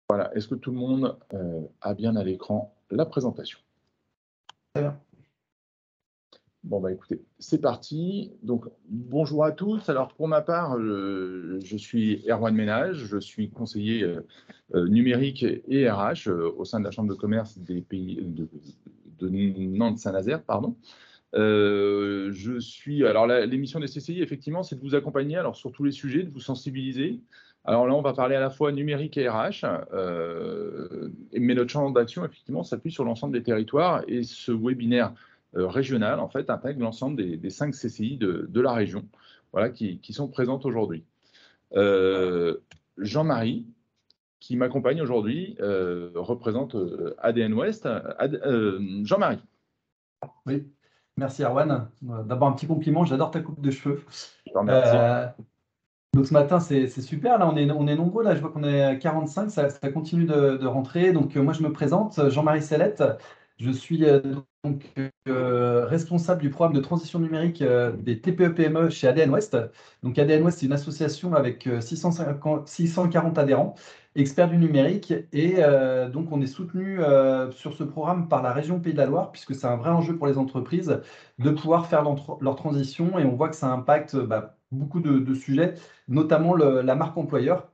Voilà, est-ce que tout le monde a bien à l'écran la présentation? Très bien. Bon, bah écoutez, c'est parti. Donc, bonjour à tous. Alors, pour ma part, je suis Erwan Ménage, je suis conseiller numérique et RH au sein de la Chambre de commerce des pays de Nantes-Saint-Nazaire, pardon. Alors, l'émission des CCI, effectivement, c'est de vous accompagner alors, sur tous les sujets, de vous sensibiliser. Alors là, on va parler à la fois numérique et RH, mais notre champ d'action, effectivement, s'appuie sur l'ensemble des territoires et ce webinaire régional, en fait, intègre l'ensemble des 5 CCI de la région, voilà, qui sont présentes aujourd'hui. Jean-Marie, qui m'accompagne aujourd'hui, représente ADN Ouest. Jean-Marie. Oui, merci Erwan. D'abord un petit compliment, j'adore ta coupe de cheveux. Je te remercie. Donc ce matin, c'est super. Là, on est nombreux. Là, je vois qu'on est 45. Ça continue de rentrer. Donc moi, je me présente, Jean-Marie Sellette. Je suis responsable du programme de transition numérique des TPE-PME chez ADN Ouest. Donc ADN Ouest, c'est une association avec 640 adhérents, experts du numérique. Et donc on est soutenu sur ce programme par la région Pays de la Loire, puisque c'est un vrai enjeu pour les entreprises de pouvoir faire leur transition. Et on voit que ça impacte beaucoup de sujets, notamment la marque employeur.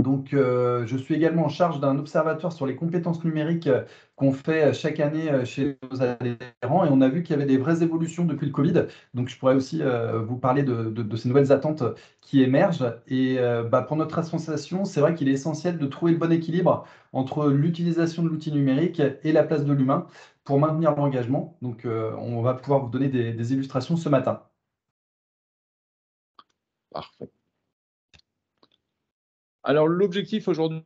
Donc, je suis également en charge d'un observatoire sur les compétences numériques qu'on fait chaque année chez nos adhérents, et on a vu qu'il y avait des vraies évolutions depuis le Covid. Donc, je pourrais aussi vous parler de ces nouvelles attentes qui émergent. Et pour notre association, c'est vrai qu'il est essentiel de trouver le bon équilibre entre l'utilisation de l'outil numérique et la place de l'humain pour maintenir l'engagement. Donc, on va pouvoir vous donner des illustrations ce matin. Parfait. Alors, l'objectif aujourd'hui,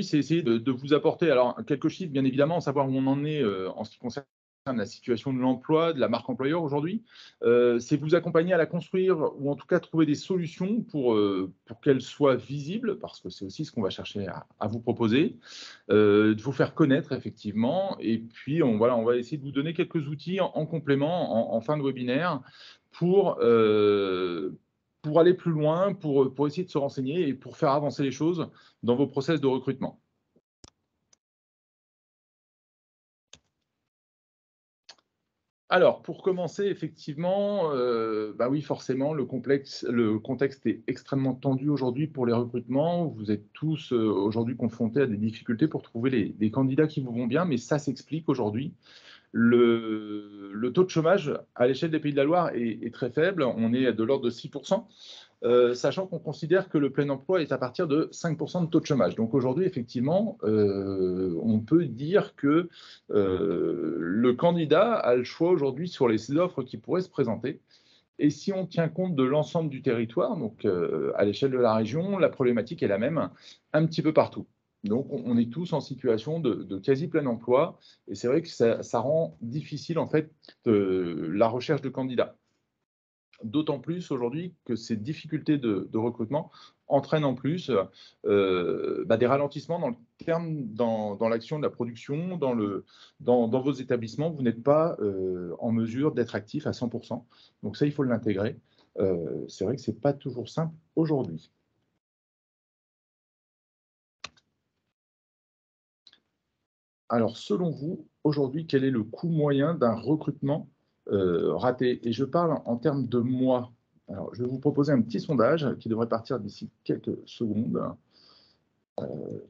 c'est essayer de vous apporter alors, quelques chiffres, bien évidemment, savoir où on en est en ce qui concerne la situation de l'emploi, de la marque employeur aujourd'hui. C'est vous accompagner à la construire ou en tout cas trouver des solutions pour qu'elle soit visible, parce que c'est aussi ce qu'on va chercher à vous proposer, de vous faire connaître effectivement. Et puis, on va essayer de vous donner quelques outils en complément, en fin de webinaire, pour aller plus loin, pour essayer de se renseigner et pour faire avancer les choses dans vos process de recrutement. Alors, pour commencer, effectivement, oui, forcément, le contexte est extrêmement tendu aujourd'hui pour les recrutements. Vous êtes tous aujourd'hui confrontés à des difficultés pour trouver des candidats qui vous vont bien, mais ça s'explique aujourd'hui. Le taux de chômage à l'échelle des Pays de la Loire est très faible. On est de l'ordre de 6%. Sachant qu'on considère que le plein emploi est à partir de 5% de taux de chômage. Donc aujourd'hui, effectivement, on peut dire que le candidat a le choix aujourd'hui sur les offres qui pourraient se présenter. Et si on tient compte de l'ensemble du territoire, donc à l'échelle de la région, la problématique est la même un petit peu partout. Donc on est tous en situation de quasi plein emploi, et c'est vrai que ça rend difficile en fait la recherche de candidats. D'autant plus aujourd'hui que ces difficultés de recrutement entraînent en plus des ralentissements dans l'action de la production, dans vos établissements. Vous n'êtes pas en mesure d'être actif à 100%. Donc ça, il faut l'intégrer. C'est vrai que ce n'est pas toujours simple aujourd'hui. Alors, selon vous, aujourd'hui, quel est le coût moyen d'un recrutement raté? Et je parle en termes de mois. Alors, je vais vous proposer un petit sondage qui devrait partir d'ici quelques secondes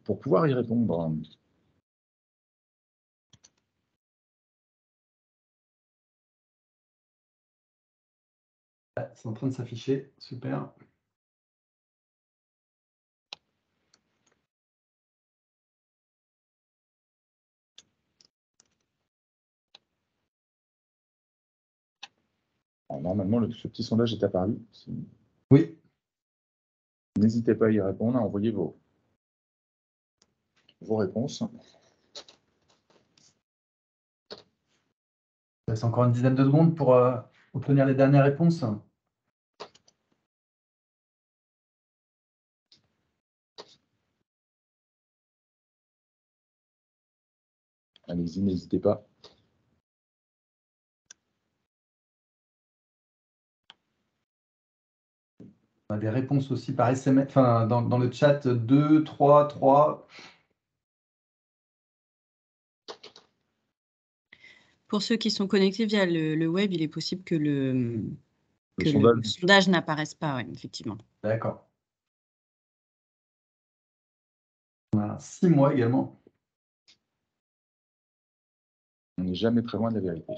pour pouvoir y répondre. C'est en train de s'afficher, super. Alors, normalement, ce petit sondage est apparu. Oui. N'hésitez pas à y répondre, à envoyer vos réponses. C'est encore une dizaine de secondes pour obtenir les dernières réponses. Allez-y, n'hésitez pas. On a des réponses aussi par SMS, enfin dans le chat 2, 3, 3. Pour ceux qui sont connectés via le web, il est possible que le sondage. sondage n'apparaisse pas, ouais, effectivement. D'accord. Voilà, 6 mois également. On n'est jamais très loin de la vérité.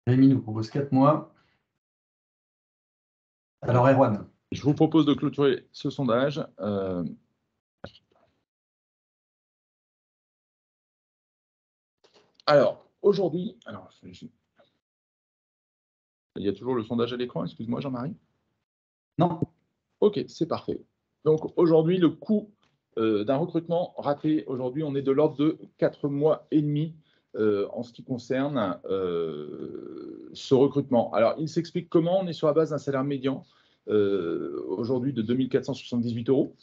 Rémi nous propose 4 mois. Alors, Erwan. Je vous propose de clôturer ce sondage. Alors, aujourd'hui, il y a toujours le sondage à l'écran, excuse-moi Jean-Marie. Non. Ok, c'est parfait. Donc aujourd'hui, le coût d'un recrutement raté, aujourd'hui, on est de l'ordre de 4 mois et demi en ce qui concerne ce recrutement. Alors, il s'explique comment. On est sur la base d'un salaire médian aujourd'hui de 2 478 €.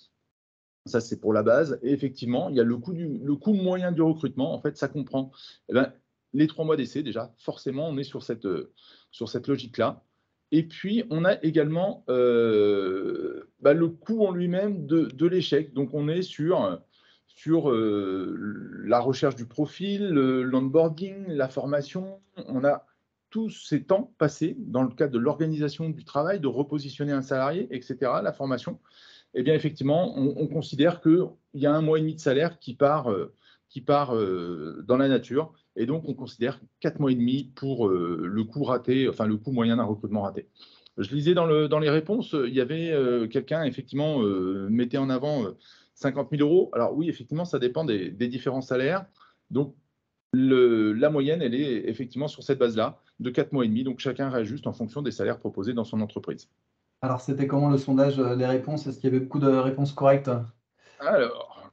Ça, c'est pour la base. Et effectivement, il y a le coût moyen du recrutement. En fait, ça comprend les 3 mois d'essai déjà. Forcément, on est sur cette logique-là. Et puis, on a également le coût en lui-même de l'échec. Donc, on est sur la recherche du profil, l'onboarding, la formation. On a tous ces temps passés dans le cadre de l'organisation du travail, de repositionner un salarié, etc., la formation. Eh bien, effectivement, on considère qu'il y a 1 mois et demi de salaire qui part dans la nature. Et donc, on considère 4 mois et demi pour le coût raté, enfin le coût moyen d'un recrutement raté. Je lisais dans les réponses, il y avait quelqu'un, effectivement, mettait en avant 50 000 €. Alors oui, effectivement, ça dépend des différents salaires. Donc, la moyenne, elle est effectivement sur cette base-là, de 4 mois et demi. Donc, chacun réajuste en fonction des salaires proposés dans son entreprise. Alors, c'était comment le sondage, les réponses? Est-ce qu'il y avait beaucoup de réponses correctes? Alors,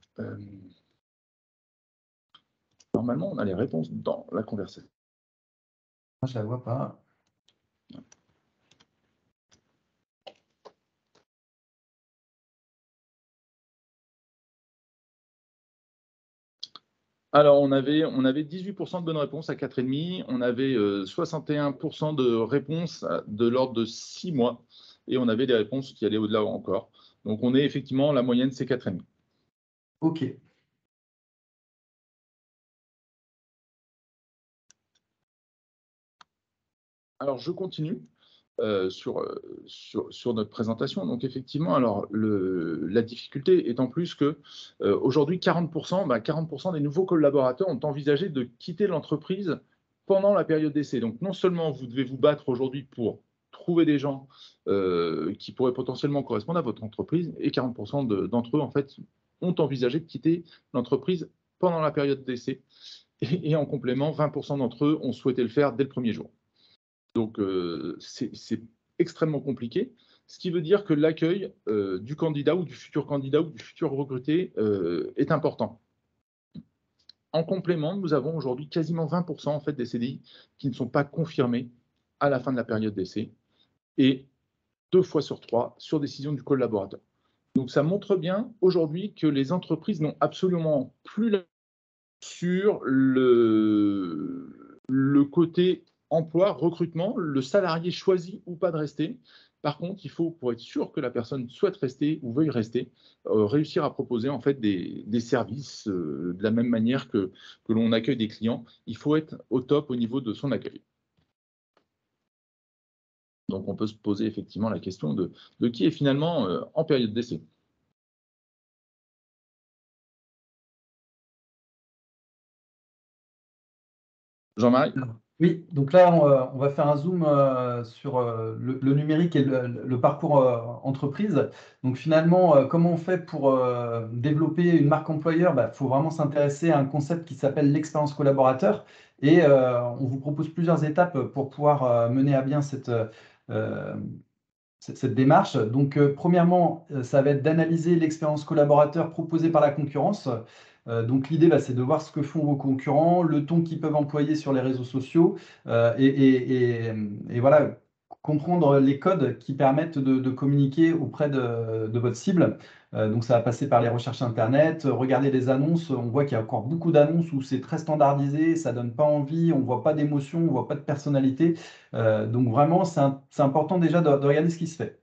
normalement, on a les réponses dans la conversation. Moi, je ne la vois pas. Alors, on avait 18% de bonnes réponses à 4,5. On avait 61% de réponses de l'ordre de 6 mois. Et on avait des réponses qui allaient au-delà encore. Donc, on est effectivement, la moyenne, c'est 4,5. OK. Alors, je continue sur notre présentation. Donc, effectivement, alors, la difficulté étant plus que aujourd'hui, 40% des nouveaux collaborateurs ont envisagé de quitter l'entreprise pendant la période d'essai. Donc, non seulement vous devez vous battre aujourd'hui pour trouver des gens qui pourraient potentiellement correspondre à votre entreprise, et 40% d'entre eux, en fait, ont envisagé de quitter l'entreprise pendant la période d'essai. Et en complément, 20% d'entre eux ont souhaité le faire dès le premier jour. Donc, c'est extrêmement compliqué, ce qui veut dire que l'accueil du candidat ou du futur recruté est important. En complément, nous avons aujourd'hui quasiment 20% en fait, des CDI qui ne sont pas confirmés à la fin de la période d'essai, et 2 fois sur 3 sur décision du collaborateur. Donc, ça montre bien aujourd'hui que les entreprises n'ont absolument plus la sur le côté emploi, recrutement, le salarié choisit ou pas de rester. Par contre, il faut, pour être sûr que la personne souhaite rester ou veuille rester, réussir à proposer en fait des services de la même manière que l'on accueille des clients. Il faut être au top au niveau de son accueil. Donc, on peut se poser effectivement la question de qui est finalement en période d'essai. Jean-Marie ? Oui, donc là, on va faire un zoom sur le numérique et le parcours entreprise. Donc finalement, comment on fait pour développer une marque employeur? Il faut vraiment s'intéresser à un concept qui s'appelle l'expérience collaborateur. Et on vous propose plusieurs étapes pour pouvoir mener à bien cette démarche. Donc, premièrement, ça va être d'analyser l'expérience collaborateur proposée par la concurrence. Donc, l'idée, c'est de voir ce que font vos concurrents, le ton qu'ils peuvent employer sur les réseaux sociaux et voilà, comprendre les codes qui permettent de communiquer auprès de votre cible. Donc, ça va passer par les recherches Internet, regarder les annonces. On voit qu'il y a encore beaucoup d'annonces où c'est très standardisé, ça ne donne pas envie, on ne voit pas d'émotion, on ne voit pas de personnalité. Donc vraiment, c'est important déjà de regarder ce qui se fait.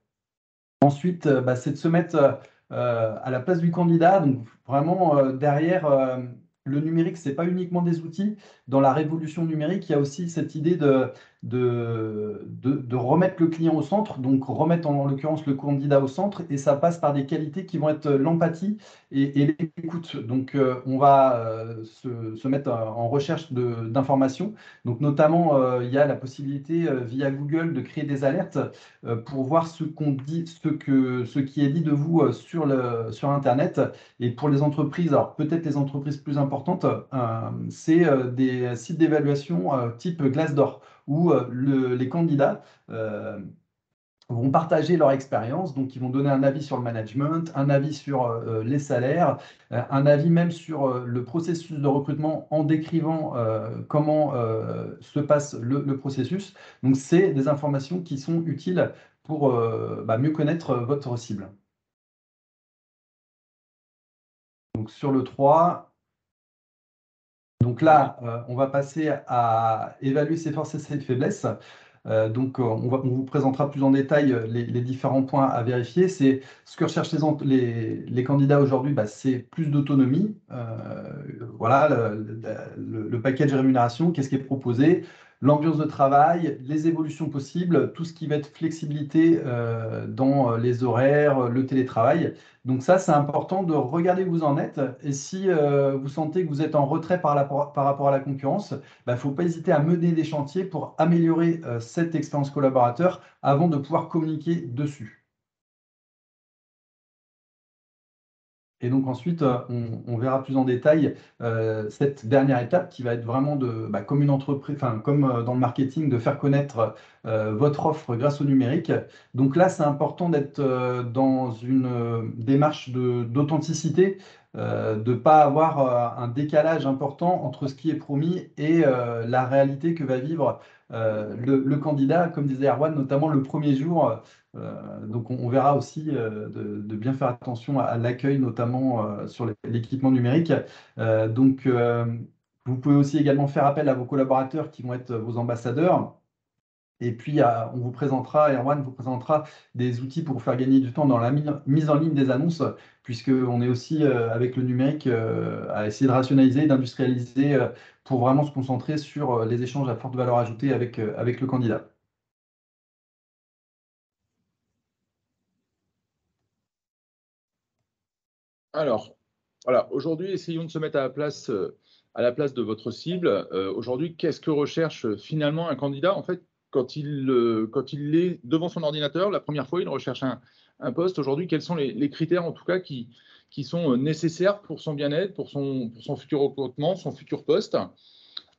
Ensuite, c'est de se mettre à la place du candidat. Donc vraiment, derrière, le numérique, ce n'est pas uniquement des outils. Dans la révolution numérique, il y a aussi cette idée de remettre le client au centre, donc remettre en l'occurrence le candidat au centre, et ça passe par des qualités qui vont être l'empathie et l'écoute. Donc on va se mettre en recherche d'informations. Donc notamment, il y a la possibilité via Google de créer des alertes pour voir ce qu'on dit, ce qui est dit de vous sur Internet. Et pour les entreprises, alors peut-être les entreprises plus importantes, c'est des sites d'évaluation type Glassdoor, où les candidats vont partager leur expérience. Donc, ils vont donner un avis sur le management, un avis sur les salaires, un avis même sur le processus de recrutement en décrivant comment se passe le processus. Donc, c'est des informations qui sont utiles pour mieux connaître votre cible. Donc, sur le 3, donc là, on va passer à évaluer ses forces et ses faiblesses. Donc, on vous présentera plus en détail les différents points à vérifier. C'est ce que recherchent les candidats aujourd'hui, c'est plus d'autonomie. Voilà, le package de rémunération, qu'est-ce qui est proposé, l'ambiance de travail, les évolutions possibles, tout ce qui va être flexibilité dans les horaires, le télétravail. Donc ça, c'est important de regarder où vous en êtes. Et si vous sentez que vous êtes en retrait par rapport à la concurrence, il ne faut pas hésiter à mener des chantiers pour améliorer cette expérience collaborateur avant de pouvoir communiquer dessus. Et donc ensuite, on verra plus en détail cette dernière étape qui va être vraiment comme une entreprise, comme dans le marketing, de faire connaître votre offre grâce au numérique. Donc là, c'est important d'être dans une démarche d'authenticité, de ne pas avoir un décalage important entre ce qui est promis et la réalité que va vivre le candidat, comme disait Erwan, notamment le premier jour. Donc, on verra aussi de bien faire attention à l'accueil, notamment sur l'équipement numérique. Donc, vous pouvez aussi également faire appel à vos collaborateurs qui vont être vos ambassadeurs. Et puis, on vous présentera, Erwan vous présentera des outils pour vous faire gagner du temps dans la mise en ligne des annonces, puisqu'on est aussi, avec le numérique, à essayer de rationaliser, d'industrialiser, pour vraiment se concentrer sur les échanges à forte valeur ajoutée avec le candidat. Alors, voilà, aujourd'hui, essayons de se mettre à la place de votre cible. Aujourd'hui, qu'est-ce que recherche finalement un candidat? En fait, quand il est devant son ordinateur, la première fois, il recherche un poste. Aujourd'hui, quels sont les critères, en tout cas, qui sont nécessaires pour son bien-être, pour son futur recrutement, son futur poste?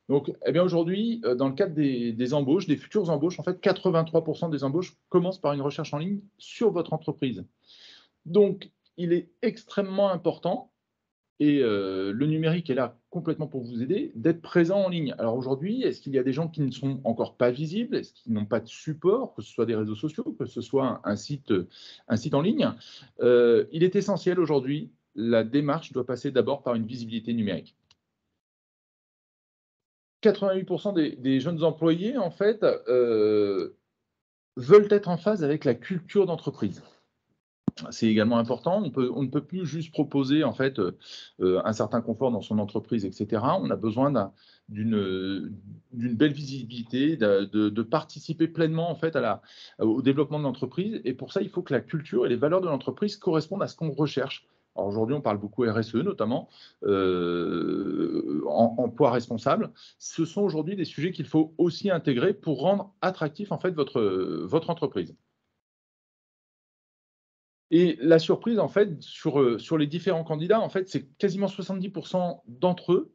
Donc, eh bien aujourd'hui, dans le cadre des embauches, des futures embauches, en fait, 83% des embauches commencent par une recherche en ligne sur votre entreprise. Donc, il est extrêmement important, et le numérique est là complètement pour vous aider, d'être présent en ligne. Alors aujourd'hui, est-ce qu'il y a des gens qui ne sont encore pas visibles? Est-ce qu'ils n'ont pas de support, que ce soit des réseaux sociaux, que ce soit un site en ligne? Il est essentiel aujourd'hui, la démarche doit passer d'abord par une visibilité numérique. 88% des jeunes employés, en fait, veulent être en phase avec la culture d'entreprise. C'est également important. On ne peut plus juste proposer, en fait, un certain confort dans son entreprise, etc. On a besoin d'une belle visibilité, de participer pleinement, en fait, au développement de l'entreprise. Et pour ça, il faut que la culture et les valeurs de l'entreprise correspondent à ce qu'on recherche. Alors aujourd'hui, on parle beaucoup RSE, notamment emploi responsable. Ce sont aujourd'hui des sujets qu'il faut aussi intégrer pour rendre attractif, en fait, votre entreprise. Et la surprise, en fait, sur les différents candidats, en fait, c'est que quasiment 70% d'entre eux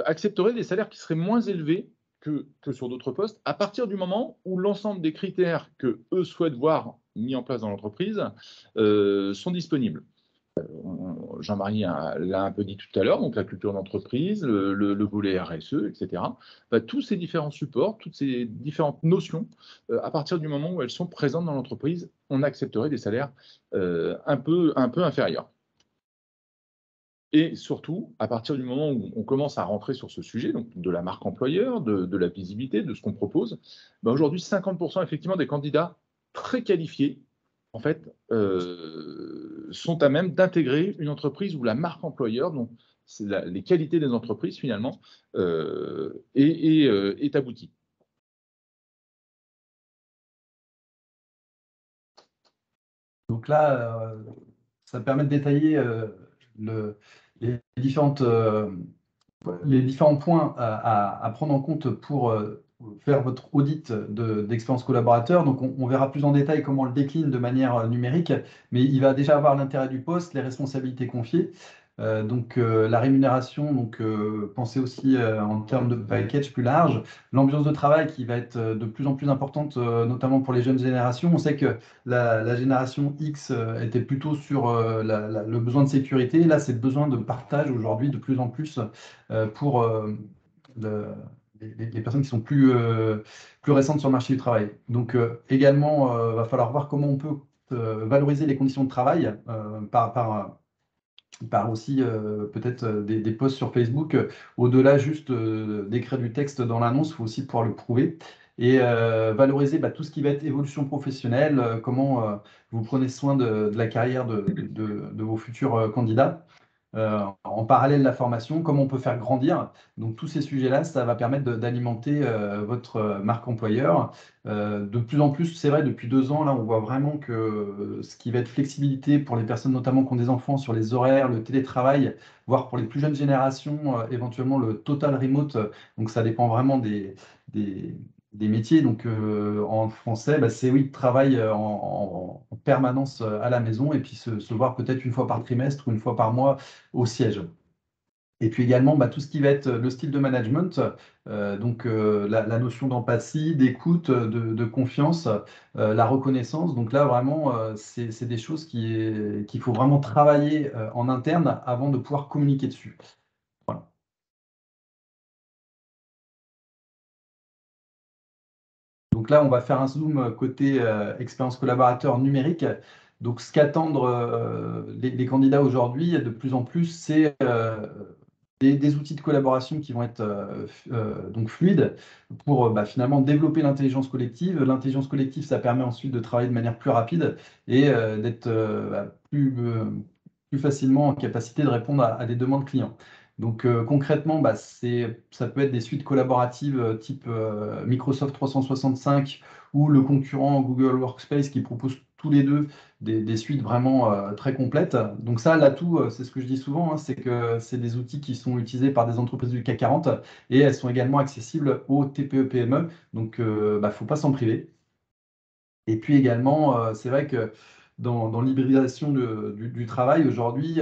accepteraient des salaires qui seraient moins élevés que sur d'autres postes, à partir du moment où l'ensemble des critères qu'eux souhaitent voir mis en place dans l'entreprise sont disponibles. Jean-Marie l'a un peu dit tout à l'heure, donc la culture d'entreprise, le volet RSE, etc. Tous ces différents supports, toutes ces différentes notions, à partir du moment où elles sont présentes dans l'entreprise, on accepterait des salaires un peu inférieurs. Et surtout, à partir du moment où on commence à rentrer sur ce sujet, donc de la marque employeur, de la visibilité, de ce qu'on propose, aujourd'hui, 50% effectivement des candidats très qualifiés, en fait, sont à même d'intégrer une entreprise où la marque employeur, donc c'est les qualités des entreprises finalement, est aboutie. Donc là, ça permet de détailler les les différents points à prendre en compte pour faire votre audit d'expérience collaborateur. Donc, on verra plus en détail comment on le décline de manière numérique, mais il va déjà avoir l'intérêt du poste, les responsabilités confiées. La rémunération, pensez aussi en termes de package plus large, l'ambiance de travail qui va être de plus en plus importante, notamment pour les jeunes générations. On sait que la génération X était plutôt sur le besoin de sécurité. Là, c'est le besoin de partage aujourd'hui de plus en plus pour les personnes qui sont plus récentes sur le marché du travail. Donc également, va falloir voir comment on peut valoriser les conditions de travail par aussi peut-être des posts sur Facebook. Au-delà juste d'écrire du texte dans l'annonce, il faut aussi pouvoir le prouver. Et valoriser tout ce qui va être évolution professionnelle, comment vous prenez soin de la carrière de vos futurs candidats. En parallèle de la formation, comment on peut faire grandir. Donc tous ces sujets-là, ça va permettre d'alimenter votre marque employeur. De plus en plus, c'est vrai, depuis 2 ans, là, on voit vraiment que ce qui va être flexibilité pour les personnes notamment qui ont des enfants sur les horaires, le télétravail, voire pour les plus jeunes générations, éventuellement le total remote. Donc ça dépend vraiment des métiers. Donc en français, c'est oui, travail en permanence à la maison et puis se voir peut-être une fois par trimestre ou une fois par mois au siège. Et puis également, tout ce qui va être le style de management, la notion d'empathie, d'écoute, de confiance, la reconnaissance. Donc là, vraiment, c'est des choses qu'il faut vraiment travailler en interne avant de pouvoir communiquer dessus. Voilà. Donc là, on va faire un zoom côté expérience collaborateur numérique. Donc ce qu'attendent les candidats aujourd'hui, de plus en plus, c'est des outils de collaboration qui vont être donc fluides pour finalement développer l'intelligence collective. L'intelligence collective, ça permet ensuite de travailler de manière plus rapide et d'être plus facilement en capacité de répondre à des demandes clients. Donc concrètement, ça peut être des suites collaboratives type Microsoft 365 ou le concurrent Google Workspace qui propose tous les deux des suites vraiment très complètes. Donc ça, l'atout, c'est ce que je dis souvent, c'est que c'est des outils qui sont utilisés par des entreprises du CAC 40 et elles sont également accessibles aux TPE-PME. Donc il ne faut pas s'en priver. Et puis également, c'est vrai que dans l'hybridation du travail aujourd'hui,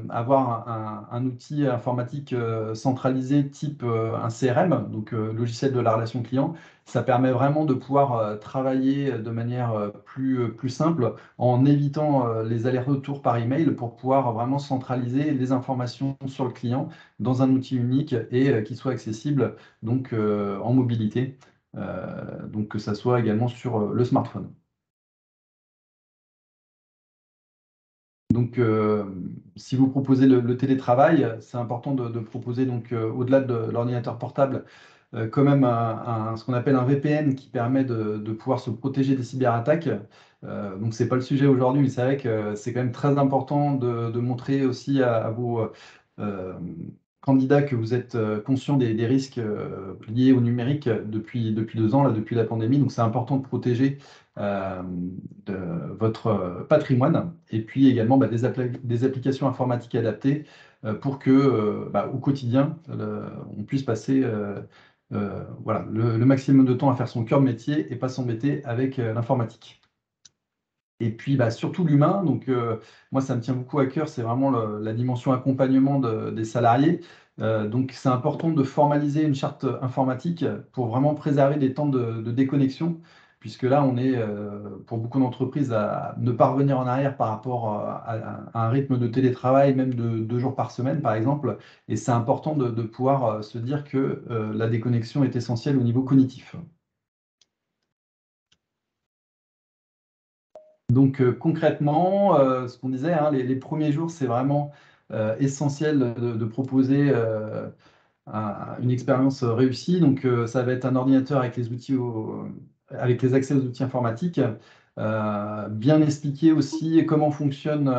avoir un outil informatique centralisé type un CRM, donc logiciel de la relation client, ça permet vraiment de pouvoir travailler de manière plus simple en évitant les allers-retours par email pour pouvoir vraiment centraliser les informations sur le client dans un outil unique et qui soit accessible donc en mobilité, donc que ça soit également sur le smartphone. Donc, si vous proposez le télétravail, c'est important de proposer, donc, au-delà de l'ordinateur portable, quand même ce qu'on appelle un VPN qui permet de pouvoir se protéger des cyberattaques. Donc, ce n'est pas le sujet aujourd'hui, mais c'est vrai que c'est quand même très important de montrer aussi à vos candidats que vous êtes conscient des risques liés au numérique depuis 2 ans, là, depuis la pandémie. Donc, c'est important de protéger de votre patrimoine et puis également des applications informatiques adaptées pour que au quotidien, on puisse passer le maximum de temps à faire son cœur de métier et pas s'embêter avec l'informatique. Et puis surtout l'humain, donc moi ça me tient beaucoup à cœur, c'est vraiment la dimension accompagnement des salariés. Donc c'est important de formaliser une charte informatique pour vraiment préserver des temps de déconnexion, puisque là on est pour beaucoup d'entreprises à ne pas revenir en arrière par rapport à un rythme de télétravail, même de 2 jours par semaine par exemple, et c'est important de pouvoir se dire que la déconnexion est essentielle au niveau cognitif. Donc concrètement, ce qu'on disait, les premiers jours, c'est vraiment essentiel de proposer une expérience réussie. Donc ça va être un ordinateur avec les outils avec les accès aux outils informatiques, bien expliquer aussi comment fonctionne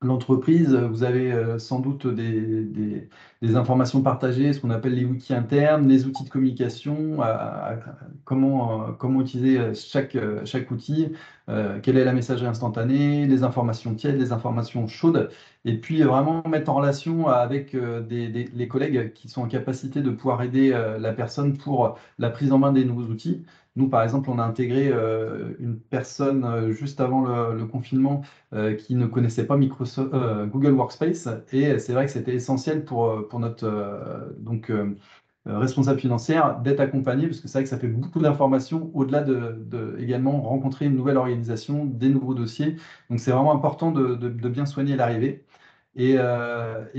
l'entreprise. Vous avez sans doute des informations partagées, ce qu'on appelle les wikis internes, les outils de communication, comment utiliser chaque outil, quelle est la messagerie instantanée, les informations tièdes, les informations chaudes, et puis vraiment mettre en relation avec les collègues qui sont en capacité de pouvoir aider la personne pour la prise en main des nouveaux outils. Nous, par exemple, on a intégré une personne juste avant le confinement qui ne connaissaient pas Google Workspace. Et c'est vrai que c'était essentiel pour notre responsable financière d'être accompagné, parce que c'est vrai que ça fait beaucoup d'informations, au-delà de également rencontrer une nouvelle organisation, des nouveaux dossiers. Donc c'est vraiment important de bien soigner l'arrivée. Et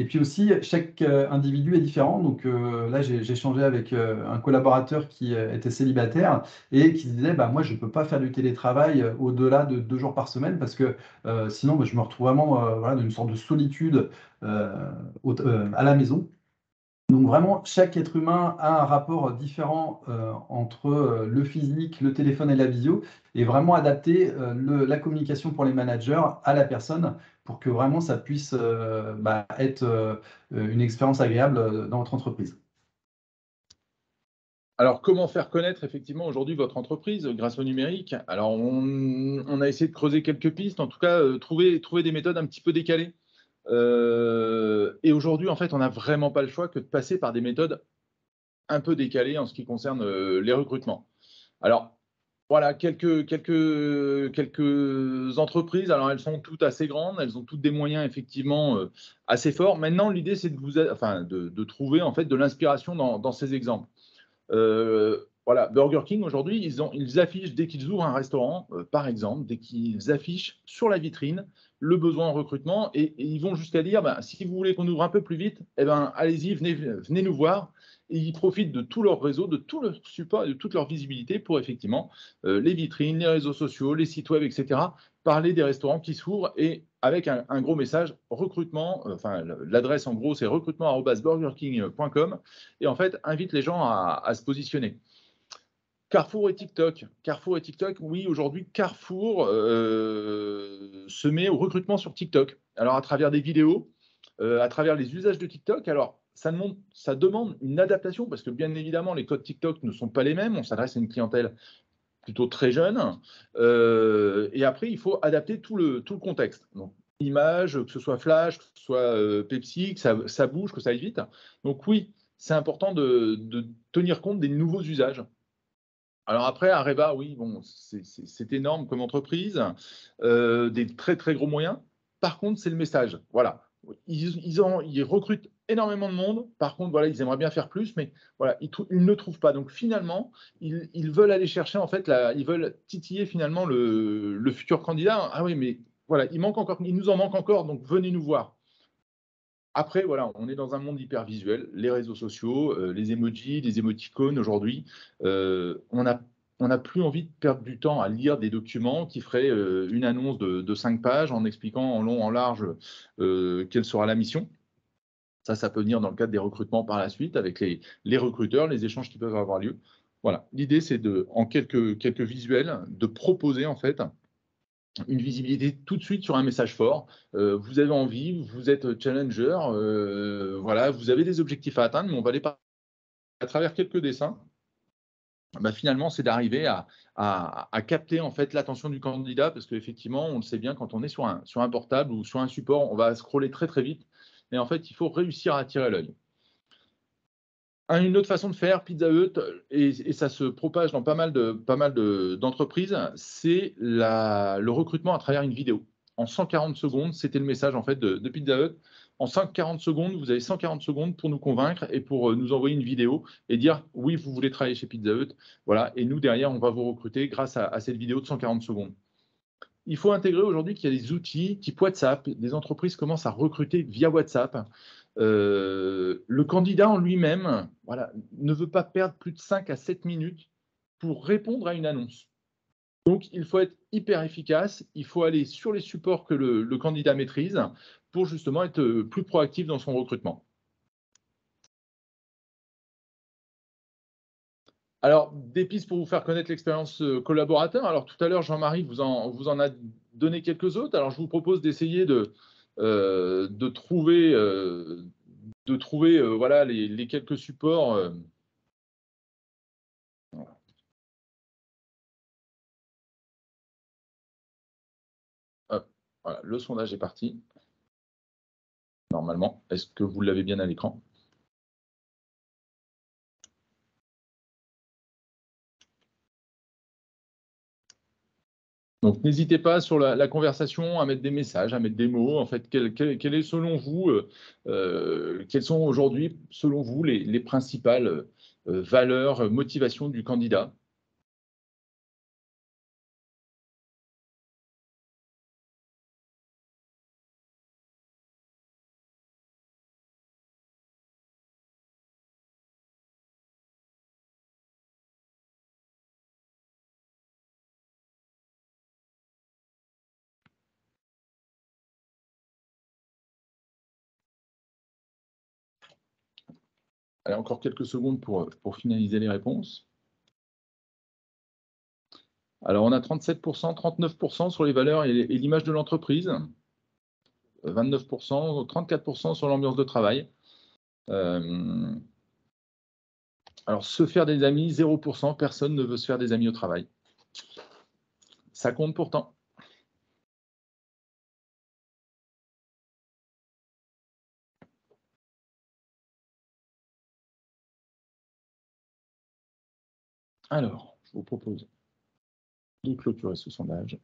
puis aussi, chaque individu est différent. Donc là, j'ai échangé avec un collaborateur qui était célibataire et qui se disait, bah, moi, je ne peux pas faire du télétravail au-delà de 2 jours par semaine parce que sinon, bah, je me retrouve vraiment voilà, dans une sorte de solitude à la maison. Donc vraiment, chaque être humain a un rapport différent entre le physique, le téléphone et la visio, et vraiment adapter la communication pour les managers à la personne pour que vraiment ça puisse être une expérience agréable dans votre entreprise. Alors, comment faire connaître effectivement aujourd'hui votre entreprise grâce au numérique? Alors, on a essayé de creuser quelques pistes, en tout cas, trouver des méthodes un petit peu décalées. Et aujourd'hui, en fait, on n'a vraiment pas le choix que de passer par des méthodes un peu décalées en ce qui concerne les recrutements. Alors, voilà, quelques entreprises. Alors, elles sont toutes assez grandes, elles ont toutes des moyens effectivement assez forts. Maintenant, l'idée, c'est de trouver en fait de l'inspiration dans ces exemples. Voilà, Burger King aujourd'hui, ils affichent dès qu'ils ouvrent un restaurant, par exemple, dès qu'ils affichent sur la vitrine le besoin en recrutement et ils vont jusqu'à dire bah, si vous voulez qu'on ouvre un peu plus vite, eh ben, allez-y, venez nous voir. Et ils profitent de tout leur réseau, de tout leur support et de toute leur visibilité pour effectivement les vitrines, les réseaux sociaux, les sites web, etc., parler des restaurants qui s'ouvrent et avec un gros message recrutement, enfin l'adresse en gros c'est recrutement@burgerking.com et en fait invite les gens à se positionner. Carrefour et TikTok. Carrefour et TikTok, oui, aujourd'hui, Carrefour se met au recrutement sur TikTok. Alors, à travers des vidéos, à travers les usages de TikTok. Alors, ça demande une adaptation parce que, bien évidemment, les codes TikTok ne sont pas les mêmes. On s'adresse à une clientèle plutôt très jeune. Et après, il faut adapter tout le contexte. Donc, image, que ce soit flash, que ce soit Pepsi, que ça bouge, que ça aille vite. Donc, oui, c'est important de tenir compte des nouveaux usages. Alors après, Areva, oui, bon, c'est énorme comme entreprise, des très très gros moyens. Par contre, c'est le message. Voilà, ils recrutent énormément de monde. Par contre, voilà, ils aimeraient bien faire plus, mais voilà, ils ne trouvent pas. Donc finalement, ils veulent aller chercher en fait, ils veulent titiller finalement le futur candidat. Ah oui, mais voilà, il nous en manque encore, donc venez nous voir. Après, voilà, on est dans un monde hyper visuel, les réseaux sociaux, les emojis, les émoticônes aujourd'hui. On n'a plus envie de perdre du temps à lire des documents qui feraient une annonce de 5 pages en expliquant en long, en large quelle sera la mission. Ça peut venir dans le cadre des recrutements par la suite avec les recruteurs, les échanges qui peuvent avoir lieu. Voilà, l'idée c'est en quelques visuels, de proposer en fait une visibilité tout de suite sur un message fort. Vous avez envie, vous êtes challenger, voilà, vous avez des objectifs à atteindre, mais on va les passer à travers quelques dessins. Bah, finalement, c'est d'arriver à capter en fait l'attention du candidat, parce qu'effectivement, on le sait bien, quand on est sur un portable ou sur un support, on va scroller très très vite. Et en fait, il faut réussir à attirer l'œil. Une autre façon de faire, Pizza Hut, et ça se propage dans pas mal d'entreprises, c'est le recrutement à travers une vidéo. En 140 secondes, c'était le message en fait de Pizza Hut. En 140 secondes, vous avez 140 secondes pour nous convaincre et pour nous envoyer une vidéo et dire oui, vous voulez travailler chez Pizza Hut. Voilà, et nous derrière, on va vous recruter grâce à cette vidéo de 140 secondes. Il faut intégrer aujourd'hui qu'il y a des outils type WhatsApp. Des entreprises commencent à recruter via WhatsApp. Le candidat en lui-même, voilà, ne veut pas perdre plus de 5 à 7 minutes pour répondre à une annonce. Donc, il faut être hyper efficace. Il faut aller sur les supports que le candidat maîtrise pour justement être plus proactif dans son recrutement. Alors, des pistes pour vous faire connaître l'expérience collaborateur. Alors, tout à l'heure, Jean-Marie vous en a donné quelques autres. Alors, je vous propose d'essayer de trouver, voilà, les quelques supports. Hop, voilà, le sondage est parti. Normalement, est-ce que vous l'avez bien à l'écran? Donc, n'hésitez pas sur la conversation à mettre des messages, à mettre des mots. En fait, quel est selon vous, quelles sont aujourd'hui, selon vous, les principales valeurs, motivations du candidat? Allez, encore quelques secondes pour finaliser les réponses. Alors, on a 37%, 39% sur les valeurs et l'image de l'entreprise, 29%, 34% sur l'ambiance de travail. Alors, se faire des amis, 0%, personne ne veut se faire des amis au travail. Ça compte pourtant. Alors, je vous propose de clôturer ce sondage.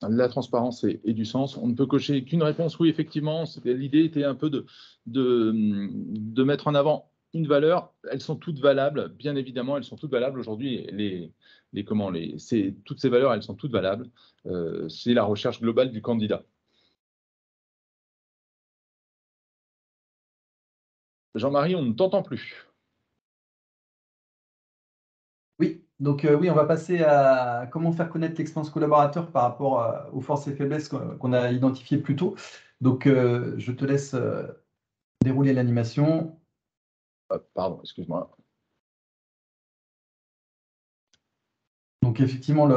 La transparence et du sens. On ne peut cocher qu'une réponse. Oui, effectivement, l'idée était un peu de mettre en avant une valeur. Elles sont toutes valables, bien évidemment, elles sont toutes valables aujourd'hui. Toutes ces valeurs, elles sont toutes valables. C'est la recherche globale du candidat. Jean-Marie, on ne t'entend plus. Oui, donc oui, on va passer à comment faire connaître l'expérience collaborateur par rapport aux forces et faiblesses qu'on a identifiées plus tôt. Donc, je te laisse dérouler l'animation. Pardon, excuse-moi. Donc, effectivement,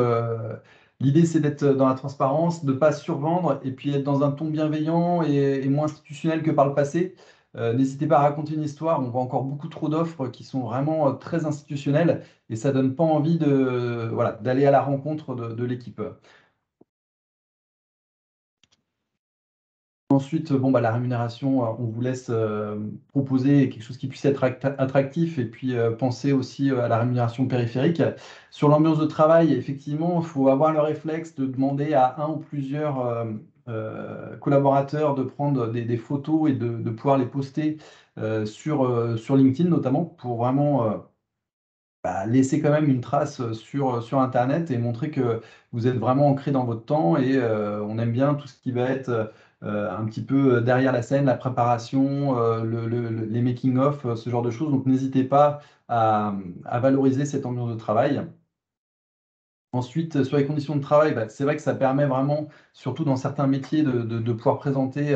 l'idée, c'est d'être dans la transparence, de ne pas survendre et puis être dans un ton bienveillant et moins institutionnel que par le passé. N'hésitez pas à raconter une histoire. On voit encore beaucoup trop d'offres qui sont vraiment très institutionnelles et ça ne donne pas envie voilà, d'aller à la rencontre de l'équipe. Ensuite, bon, bah, la rémunération, on vous laisse proposer quelque chose qui puisse être attractif et puis penser aussi à la rémunération périphérique. Sur l'ambiance de travail, effectivement, il faut avoir le réflexe de demander à un ou plusieurs collaborateurs de prendre des photos et de pouvoir les poster sur LinkedIn notamment pour vraiment laisser quand même une trace sur Internet et montrer que vous êtes vraiment ancré dans votre temps et on aime bien tout ce qui va être un petit peu derrière la scène, la préparation, les making-of, ce genre de choses. Donc n'hésitez pas à valoriser cette ambiance de travail. Ensuite, sur les conditions de travail, c'est vrai que ça permet vraiment, surtout dans certains métiers, de pouvoir présenter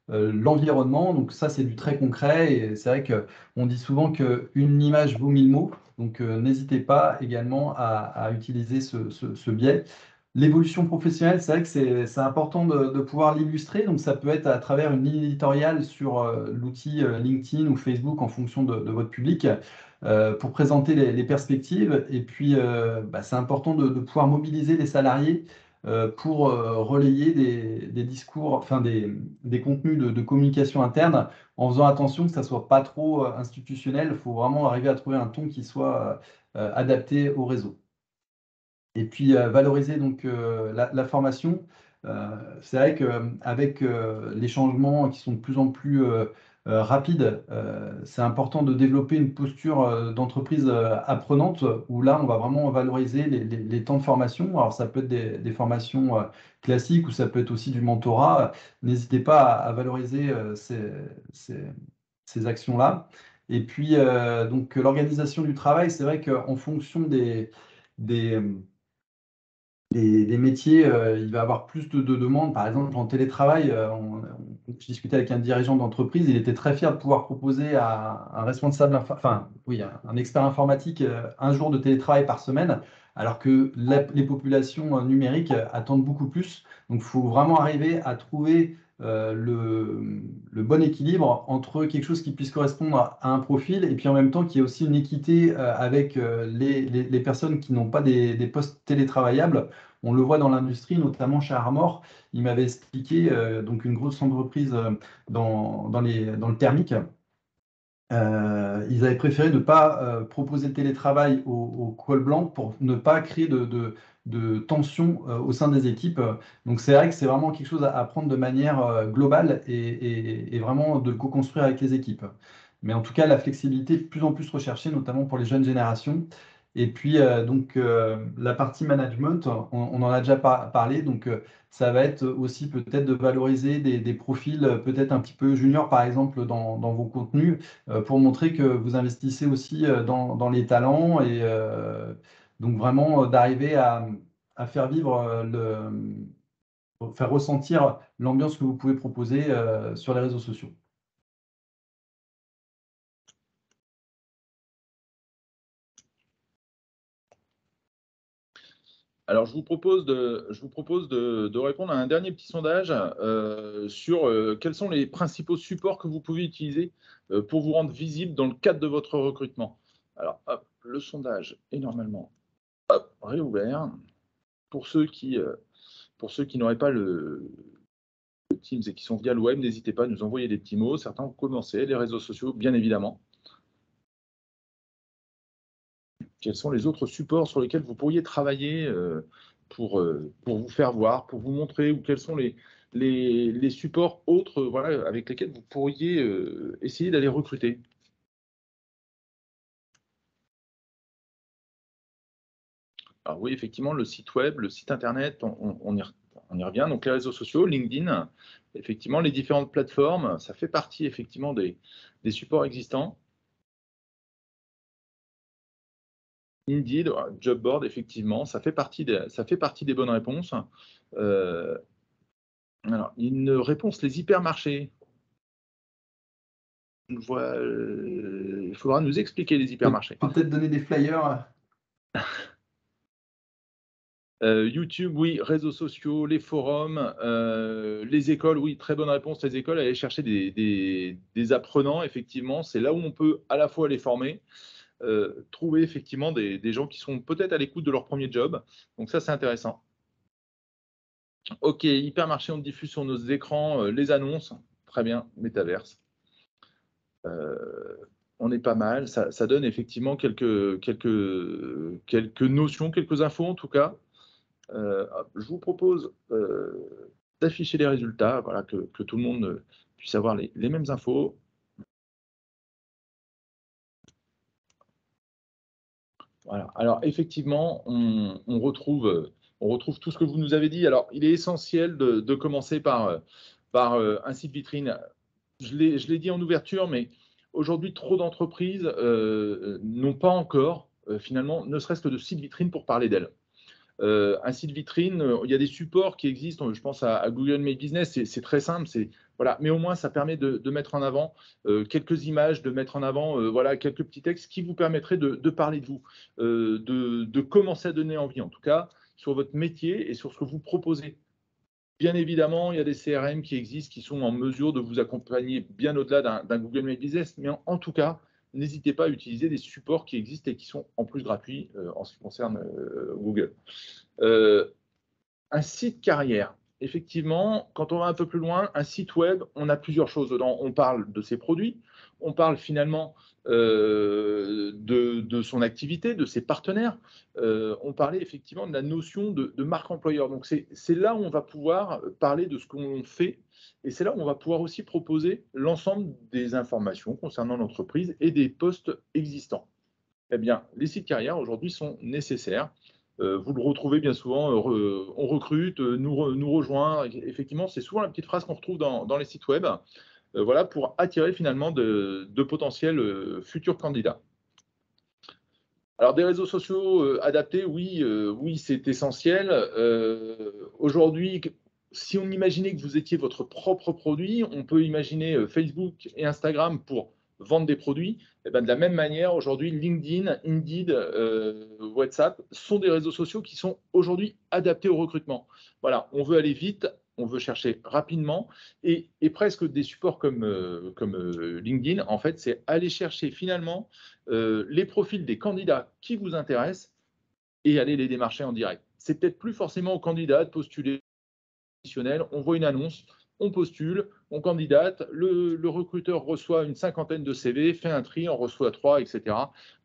l'environnement. Donc ça, c'est du très concret. Et c'est vrai qu'on dit souvent qu'une image vaut 1000 mots. Donc n'hésitez pas également à utiliser ce biais. L'évolution professionnelle, c'est vrai que c'est important de pouvoir l'illustrer. Donc ça peut être à travers une ligne éditoriale sur l'outil LinkedIn ou Facebook en fonction de votre public pour présenter les perspectives. Et puis, c'est important de pouvoir mobiliser les salariés pour relayer des discours, enfin des contenus de communication interne, en faisant attention que ça ne soit pas trop institutionnel. Il faut vraiment arriver à trouver un ton qui soit adapté au réseau. Et puis, valoriser donc la formation. C'est vrai qu'avec les changements qui sont de plus en plus rapides, c'est important de développer une posture d'entreprise apprenante où là, on va vraiment valoriser les temps de formation. Alors, ça peut être des formations classiques ou ça peut être aussi du mentorat. N'hésitez pas à valoriser ces actions-là. Et puis, donc, l'organisation du travail, c'est vrai qu'en fonction des, des métiers, il va y avoir plus de demandes. Par exemple, en télétravail, je discutais avec un dirigeant d'entreprise, il était très fier de pouvoir proposer à un responsable, enfin, oui, un expert informatique un jour de télétravail par semaine, alors que les populations numériques attendent beaucoup plus. Donc, il faut vraiment arriver à trouver le bon équilibre entre quelque chose qui puisse correspondre à un profil et puis en même temps qu'il y ait aussi une équité avec les personnes qui n'ont pas des postes télétravaillables. On le voit dans l'industrie, notamment chez Armor. Il m'avait expliqué, donc une grosse entreprise dans le thermique, ils avaient préféré ne pas proposer le télétravail au col blanc pour ne pas créer de tension au sein des équipes. Donc c'est vrai que c'est vraiment quelque chose à prendre de manière globale et vraiment de le co-construire avec les équipes. Mais en tout cas, la flexibilité est de plus en plus recherchée, notamment pour les jeunes générations. Et puis, la partie management, on en a déjà parlé. Donc, ça va être aussi peut-être de valoriser des profils peut-être un petit peu juniors, par exemple, dans vos contenus pour montrer que vous investissez aussi dans les talents et donc vraiment d'arriver à faire vivre faire ressentir l'ambiance que vous pouvez proposer sur les réseaux sociaux. Alors, je vous propose de répondre à un dernier petit sondage sur quels sont les principaux supports que vous pouvez utiliser pour vous rendre visible dans le cadre de votre recrutement. Alors, hop, le sondage est normalement réouvert. Pour ceux qui n'auraient pas le Teams et qui sont via le web, n'hésitez pas à nous envoyer des petits mots. Certains ont commencé, les réseaux sociaux, bien évidemment. Quels sont les autres supports sur lesquels vous pourriez travailler pour vous faire voir, pour vous montrer, ou quels sont les supports autres voilà, avec lesquels vous pourriez essayer d'aller recruter? Alors oui, effectivement, le site web, le site internet, on y revient. Donc les réseaux sociaux, LinkedIn, effectivement, les différentes plateformes, ça fait partie effectivement des supports existants. Indeed, job board, effectivement, ça fait partie des bonnes réponses. Alors, une réponse, les hypermarchés. Il faudra nous expliquer les hypermarchés. Peut-être donner des flyers. YouTube, oui. Réseaux sociaux, les forums, les écoles, oui. Très bonne réponse. Les écoles, aller chercher des apprenants, effectivement. C'est là où on peut à la fois les former, trouver effectivement des gens qui sont peut-être à l'écoute de leur premier job. Donc ça, c'est intéressant. Ok, hypermarché, on diffuse sur nos écrans les annonces. Très bien, métaverse. On est pas mal. Ça donne effectivement quelques notions, quelques infos en tout cas. Je vous propose d'afficher les résultats, voilà, que tout le monde puisse avoir les mêmes infos. Voilà. Alors effectivement, on retrouve tout ce que vous nous avez dit. Alors il est essentiel de commencer par un site vitrine. Je l'ai dit en ouverture, mais aujourd'hui, trop d'entreprises n'ont pas encore, finalement, ne serait-ce que de site vitrine pour parler d'elles. Un site vitrine, il y a des supports qui existent, je pense à Google My Business, c'est très simple, voilà, mais au moins ça permet de mettre en avant quelques images, de mettre en avant voilà, quelques petits textes qui vous permettraient de parler de vous, de commencer à donner envie, en tout cas, sur votre métier et sur ce que vous proposez. Bien évidemment, il y a des CRM qui existent, qui sont en mesure de vous accompagner bien au-delà d'un Google My Business, mais en tout cas, n'hésitez pas à utiliser des supports qui existent et qui sont en plus gratuits en ce qui concerne Google. Un site carrière. Effectivement, quand on va un peu plus loin, un site web, on a plusieurs choses dedans. On parle de ses produits, on parle finalement de son activité, de ses partenaires. On parlait effectivement de la notion de marque employeur. Donc c'est là où on va pouvoir parler de ce qu'on fait et c'est là où on va pouvoir aussi proposer l'ensemble des informations concernant l'entreprise et des postes existants. Eh bien, les sites carrières aujourd'hui sont nécessaires. Vous le retrouvez bien souvent, on recrute, nous rejoint. Effectivement, c'est souvent la petite phrase qu'on retrouve dans les sites web, voilà, pour attirer finalement de potentiels futurs candidats. Alors, des réseaux sociaux adaptés, oui, oui, c'est essentiel. Aujourd'hui, si on imaginait que vous étiez votre propre produit, on peut imaginer Facebook et Instagram pour vendre des produits. Et ben, de la même manière, aujourd'hui, LinkedIn, Indeed, WhatsApp sont des réseaux sociaux qui sont aujourd'hui adaptés au recrutement. Voilà, on veut aller vite, on veut chercher rapidement et presque des supports comme LinkedIn, en fait, c'est aller chercher finalement les profils des candidats qui vous intéressent et aller les démarcher en direct. C'est peut-être plus forcément aux candidats de postuler. On voit une annonce, on postule, on candidate, le recruteur reçoit une cinquantaine de CV, fait un tri, en reçoit 3, etc.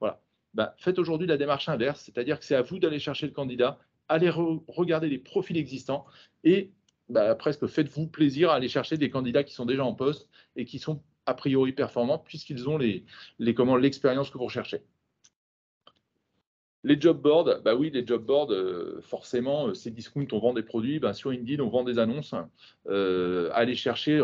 Voilà. Ben, faites aujourd'hui la démarche inverse, c'est-à-dire que c'est à vous d'aller chercher le candidat, aller regarder les profils existants et presque faites-vous plaisir à aller chercher des candidats qui sont déjà en poste et qui sont a priori performants puisqu'ils ont l'expérience que vous recherchez. Les job boards, bah oui, les job boards, forcément, c'est Discount, on vend des produits, sur Indeed, on vend des annonces. Allez chercher,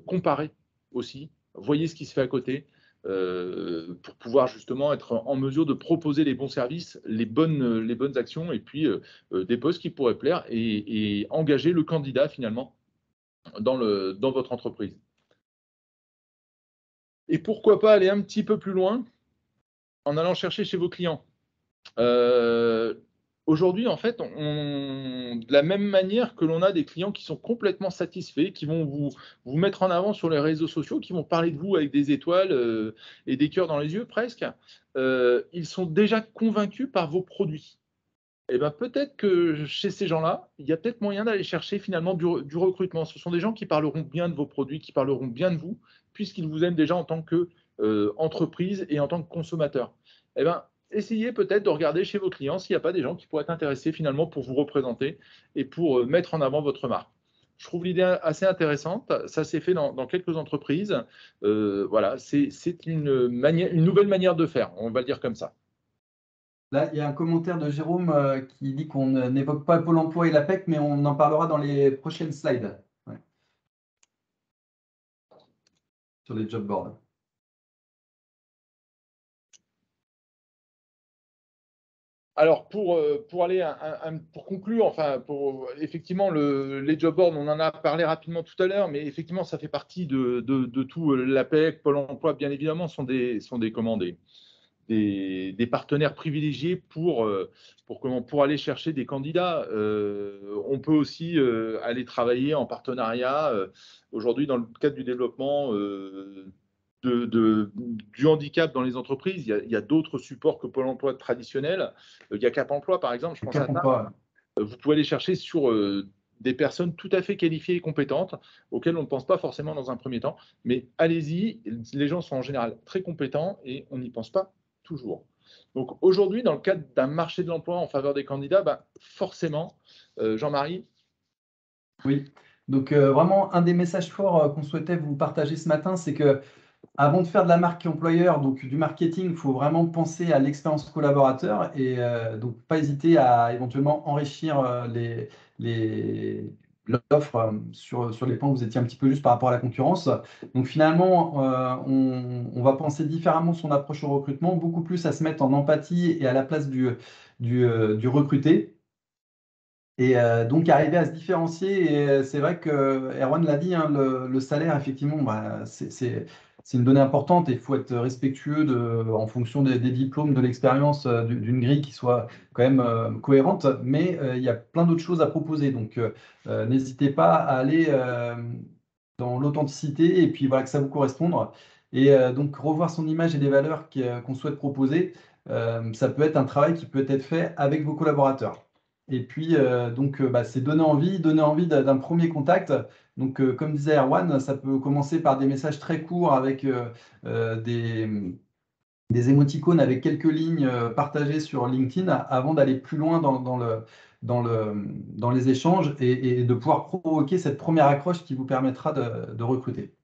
comparer aussi, voyez ce qui se fait à côté, pour pouvoir justement être en mesure de proposer les bons services, les bonnes actions, et puis des postes qui pourraient plaire, et engager le candidat finalement dans votre entreprise. Et pourquoi pas aller un petit peu plus loin en allant chercher chez vos clients. Aujourd'hui, en fait, de la même manière que l'on a des clients qui sont complètement satisfaits, qui vont vous mettre en avant sur les réseaux sociaux, qui vont parler de vous avec des étoiles et des cœurs dans les yeux presque, ils sont déjà convaincus par vos produits. Et ben, peut-être que chez ces gens-là, il y a peut-être moyen d'aller chercher finalement du recrutement. Ce sont des gens qui parleront bien de vos produits, qui parleront bien de vous, puisqu'ils vous aiment déjà en tant qu'entreprise et en tant que consommateur. Eh ben, essayez peut-être de regarder chez vos clients s'il n'y a pas des gens qui pourraient être intéressés finalement pour vous représenter et pour mettre en avant votre marque. Je trouve l'idée assez intéressante. Ça s'est fait dans quelques entreprises. Voilà, c'est une nouvelle manière de faire, on va le dire comme ça. Là, il y a un commentaire de Jérôme qui dit qu'on n'évoque pas Pôle emploi et l'APEC, mais on en parlera dans les prochaines slides. Ouais. Sur les job boards. Alors, pour aller pour conclure, enfin, effectivement, les job boards, on en a parlé rapidement tout à l'heure, mais effectivement, ça fait partie de tout. L'APEC, Pôle emploi, bien évidemment, sont des partenaires privilégiés pour aller chercher des candidats. On peut aussi aller travailler en partenariat. Aujourd'hui, dans le cadre du développement du handicap dans les entreprises, il y a d'autres supports que Pôle emploi traditionnel. Il y a Cap emploi, par exemple, je pense à ça. Vous pouvez aller chercher sur des personnes tout à fait qualifiées et compétentes, auxquelles on ne pense pas forcément dans un premier temps. Mais allez-y, les gens sont en général très compétents et on n'y pense pas toujours. Donc aujourd'hui, dans le cadre d'un marché de l'emploi en faveur des candidats, forcément, Jean-Marie. Oui, donc vraiment, un des messages forts qu'on souhaitait vous partager ce matin, c'est que avant de faire de la marque employeur, donc du marketing, il faut vraiment penser à l'expérience collaborateur et donc pas hésiter à éventuellement enrichir l'offre sur les points où vous étiez un petit peu juste par rapport à la concurrence. Donc finalement, on va penser différemment son approche au recrutement, beaucoup plus à se mettre en empathie et à la place du recruté. Et donc arriver à se différencier, et c'est vrai que Erwan l'a dit, hein, le salaire, effectivement, c'est une donnée importante et il faut être respectueux en fonction des diplômes, de l'expérience, d'une grille qui soit quand même cohérente, mais il y a plein d'autres choses à proposer. Donc n'hésitez pas à aller dans l'authenticité et puis voilà, que ça vous corresponde. Et donc revoir son image et les valeurs qu'on souhaite proposer, ça peut être un travail qui peut être fait avec vos collaborateurs. Et puis, c'est donner envie d'un premier contact. Donc, comme disait Erwan, ça peut commencer par des messages très courts avec des émoticônes avec quelques lignes partagées sur LinkedIn avant d'aller plus loin dans les échanges et de pouvoir provoquer cette première accroche qui vous permettra de recruter.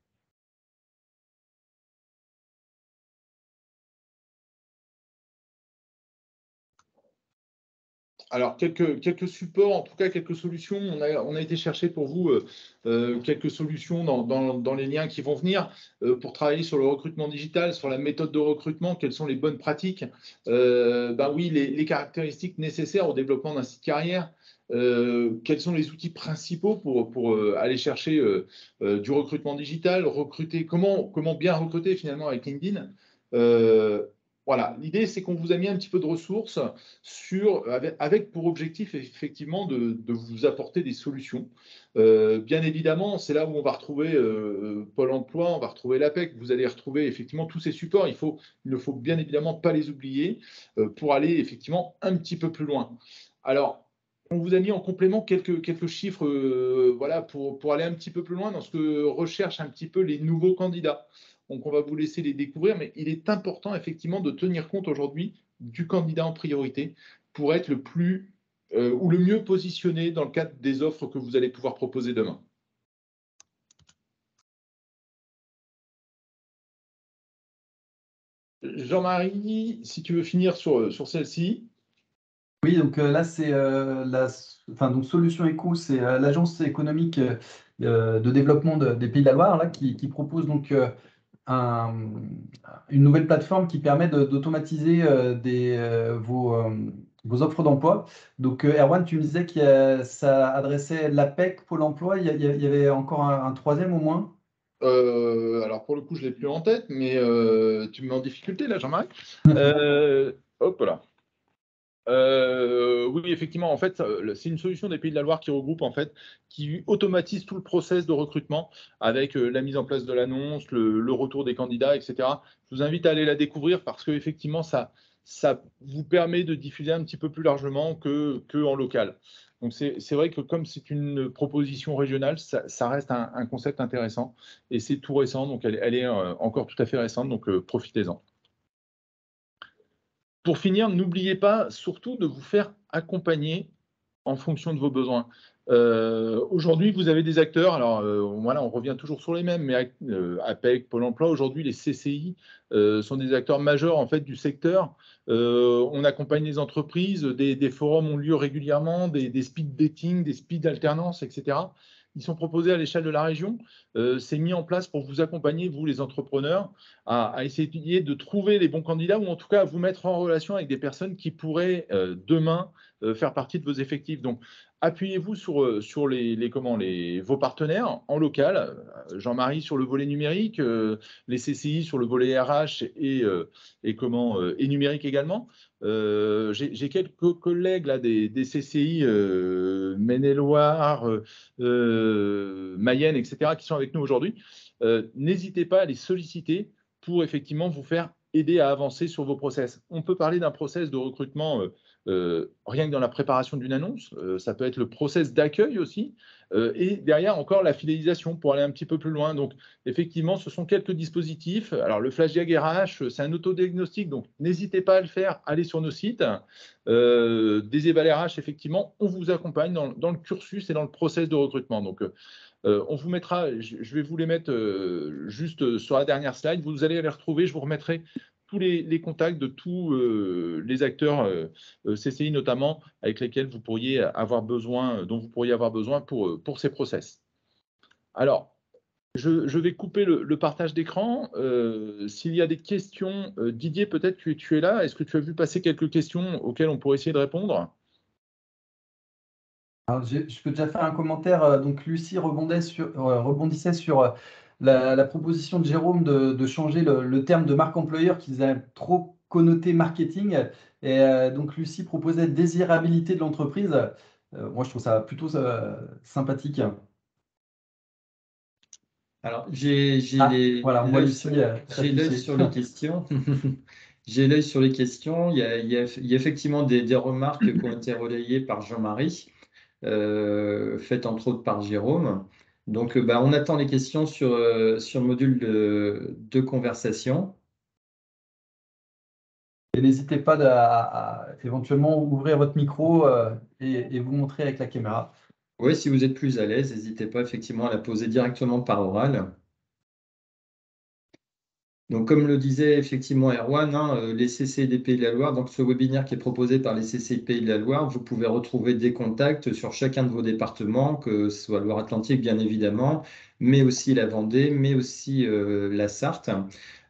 Alors, quelques supports, en tout cas quelques solutions. On a été chercher pour vous quelques solutions dans les liens qui vont venir pour travailler sur le recrutement digital, sur la méthode de recrutement, quelles sont les bonnes pratiques. Oui, les caractéristiques nécessaires au développement d'un site carrière. Quels sont les outils principaux pour aller chercher du recrutement digital, recruter, comment bien recruter finalement avec LinkedIn. Voilà, l'idée, c'est qu'on vous a mis un petit peu de ressources avec pour objectif, effectivement, de vous apporter des solutions. Bien évidemment, c'est là où on va retrouver Pôle emploi, on va retrouver l'APEC, vous allez retrouver effectivement tous ces supports. Il ne faut bien évidemment pas les oublier pour aller effectivement un petit peu plus loin. Alors, on vous a mis en complément quelques chiffres voilà, pour aller un petit peu plus loin dans ce que recherchent un petit peu les nouveaux candidats. Donc, on va vous laisser les découvrir, mais il est important effectivement de tenir compte aujourd'hui du candidat en priorité pour être le plus ou le mieux positionné dans le cadre des offres que vous allez pouvoir proposer demain. Jean-Marie, si tu veux finir sur celle-ci. Oui, donc là, c'est donc Solutions Éco, c'est l'agence économique de développement des Pays de la Loire là, qui propose donc une nouvelle plateforme qui permet d'automatiser vos offres d'emploi. Donc, Erwan, tu me disais que ça adressait l'APEC, Pôle emploi. Il y avait encore un troisième au moins. Alors, pour le coup, je ne l'ai plus en tête, mais tu me mets en difficulté là, Jean-Marie. Hop là. Oui, effectivement, en fait, c'est une solution des Pays de la Loire qui regroupe, en fait, qui automatise tout le process de recrutement avec la mise en place de l'annonce, le retour des candidats, etc. Je vous invite à aller la découvrir parce que effectivement, ça vous permet de diffuser un petit peu plus largement que en local. Donc, c'est vrai que comme c'est une proposition régionale, ça reste un concept intéressant et c'est tout récent, donc elle est encore tout à fait récente, donc profitez-en. Pour finir, n'oubliez pas surtout de vous faire accompagner en fonction de vos besoins. Aujourd'hui, vous avez des acteurs, alors voilà, on revient toujours sur les mêmes, mais APEC, Pôle emploi, aujourd'hui, les CCI sont des acteurs majeurs en fait, du secteur. On accompagne les entreprises, des forums ont lieu régulièrement, des speed dating, des speed alternance, etc. Ils sont proposés à l'échelle de la région. C'est mis en place pour vous accompagner, vous les entrepreneurs, à essayer de trouver les bons candidats ou en tout cas à vous mettre en relation avec des personnes qui pourraient demain faire partie de vos effectifs. Donc, appuyez-vous sur vos partenaires en local. Jean-Marie sur le volet numérique, les CCI sur le volet RH et numérique également. J'ai quelques collègues là, des CCI Maine-et-Loire, Mayenne, etc., qui sont avec nous aujourd'hui. N'hésitez pas à les solliciter pour effectivement vous faire aider à avancer sur vos process. On peut parler d'un process de recrutement rien que dans la préparation d'une annonce, ça peut être le process d'accueil aussi, et derrière encore la fidélisation pour aller un petit peu plus loin. Donc effectivement, ce sont quelques dispositifs. Alors le FlashDiag RH, c'est un autodiagnostic, donc n'hésitez pas à le faire, allez sur nos sites. Des Eval RH, effectivement, on vous accompagne dans le cursus et dans le process de recrutement. Donc on vous mettra, je vais vous les mettre juste sur la dernière slide, vous allez les retrouver, je vous remettrai tous les contacts de tous les acteurs CCI notamment, avec lesquels vous pourriez avoir besoin, dont vous pourriez avoir besoin pour ces process. Alors, je vais couper le partage d'écran. S'il y a des questions, Didier, peut-être que tu es là. Est-ce que tu as vu passer quelques questions auxquelles on pourrait essayer de répondre ? Alors, je peux déjà faire un commentaire. Donc, Lucie rebondissait sur la proposition de Jérôme de changer le terme de marque employeur qu'ils avaient trop connoté marketing. Et donc, Lucie proposait désirabilité de l'entreprise. Moi, je trouve ça plutôt sympathique. Alors, j'ai voilà, on voit Lucie. J'ai l'œil sur les questions. J'ai l'œil sur les questions. Il y a effectivement des remarques qui ont été relayées par Jean-Marie, faites entre autres par Jérôme. Donc, on attend les questions sur le module de conversation. Et n'hésitez pas à éventuellement ouvrir votre micro et vous montrer avec la caméra. Oui, si vous êtes plus à l'aise, n'hésitez pas effectivement à la poser directement par oral. Donc, comme le disait effectivement Erwan, les CCI des Pays de la Loire, donc ce webinaire qui est proposé par les CCI Pays de la Loire, vous pouvez retrouver des contacts sur chacun de vos départements, que ce soit Loire-Atlantique bien évidemment, mais aussi la Vendée, mais aussi la Sarthe,